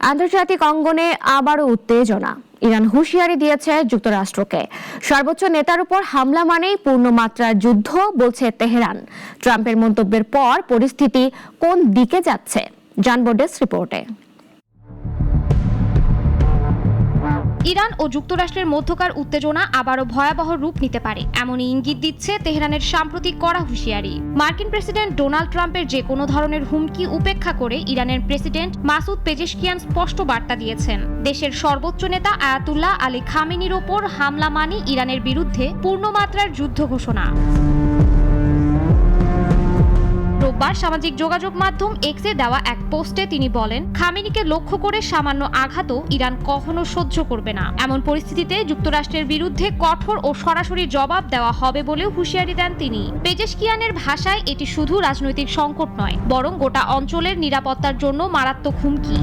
আন্তর্জাতিক অঙ্গনে আবারও উত্তেজনা। ইরান হুঁশিয়ারি দিয়েছে যুক্তরাষ্ট্রকে। সর্বোচ্চ নেতার উপর হামলা মানেই পূর্ণমাত্রার যুদ্ধ বলছে তেহরান। ট্রাম্পের মন্তব্যের পর পরিস্থিতি কোন দিকে যাচ্ছে জানবো ডেস্ক রিপোর্টে। ইরান ও যুক্তরাষ্ট্রের মধ্যকার উত্তেজনা আবারও ভয়াবহ রূপ নিতে পারে, এমনই ইঙ্গিত দিচ্ছে তেহরানের সাম্প্রতিক কড়া হুঁশিয়ারি। মার্কিন প্রেসিডেন্ট ডোনাল্ড ট্রাম্পের যে কোনো ধরনের হুমকি উপেক্ষা করে ইরানের প্রেসিডেন্ট মাসুদ পেজেশকিয়ান স্পষ্ট বার্তা দিয়েছেন, দেশের সর্বোচ্চ নেতা আয়াতুল্লাহ আলী খামেনির ওপর হামলা মানে ইরানের বিরুদ্ধে পূর্ণমাত্রার যুদ্ধ ঘোষণা। রোববার সামাজিক যোগাযোগ মাধ্যম এক্সে দেওয়া এক পোস্টে তিনি বলেন, খামেনিকে লক্ষ্য করে সামান্য আঘাতও ইরান কখনো সহ্য করবে না। এমন পরিস্থিতিতে যুক্তরাষ্ট্রের বিরুদ্ধে কঠোর ও সরাসরি জবাব দেওয়া হবে বলেও হুঁশিয়ারি দেন তিনি। পেজেশকিয়ানের ভাষায় এটি শুধু রাজনৈতিক সংকট নয়, বরং গোটা অঞ্চলের নিরাপত্তার জন্য মারাত্মক হুমকি।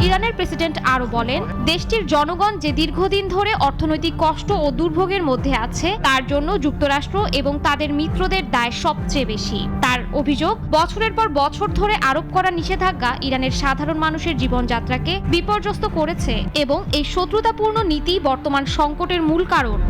ইরানের প্রেসিডেন্ট আরও বলেন, দেশটির জনগণ যে দীর্ঘদিন ধরে অর্থনৈতিক কষ্ট ও দুর্ভোগের মধ্যে আছে, তার জন্য যুক্তরাষ্ট্র এবং তাদের মিত্রদের দায় সবচেয়ে বেশি। তার অভিযোগ, বছরের পর বছর ধরে আরোপ করা নিষেধাজ্ঞা ইরানের সাধারণ মানুষের জীবনযাত্রাকে বিপর্যস্ত করেছে এবং এই শত্রুতাপূর্ণ নীতি বর্তমান সংকটের মূল কারণ।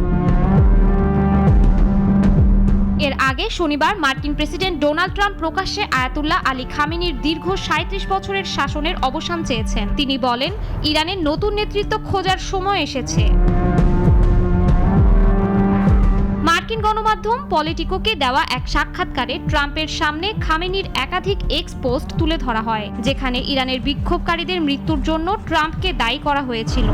এর আগে শনিবার মার্কিন প্রেসিডেন্ট ডোনাল্ড ট্রাম্প প্রকাশ্যে আয়াতুল্লাহ আলী খামেনির দীর্ঘ ৩৭ বছরের শাসনের অবসান চেয়েছেন। তিনি বলেন, ইরানের নতুন নেতৃত্ব খোঁজার সময় এসেছে। মার্কিন গণমাধ্যম পলিটিকোকে দেওয়া এক সাক্ষাৎকারে ট্রাম্পের সামনে খামেনির একাধিক এক্স পোস্ট তুলে ধরা হয়, যেখানে ইরানের বিক্ষোভকারীদের মৃত্যুর জন্য ট্রাম্পকে দায়ী করা হয়েছিল।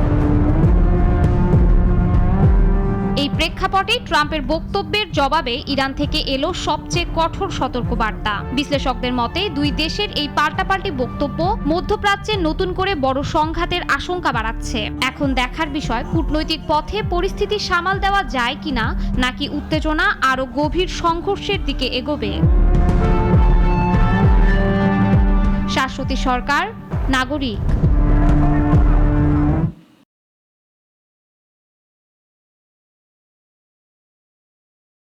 এই প্রেক্ষাপটে ট্রাম্পের বক্তব্যের জবাবে ইরান থেকে এলো সবচেয়ে কঠোর সতর্কবার্তা। বিশ্লেষকদের মতে দুই দেশের এই পাল্টাপাল্টি বক্তব্য মধ্যপ্রাচ্যে নতুন করে বড় সংঘাতের আশঙ্কা বাড়াচ্ছে। এখন দেখার বিষয়, কূটনৈতিক পথে পরিস্থিতি সামাল দেওয়া যায় কিনা, নাকি উত্তেজনা আরও গভীর সংঘর্ষের দিকে এগোবে। শাশ্বতী সরকার, নাগরিক।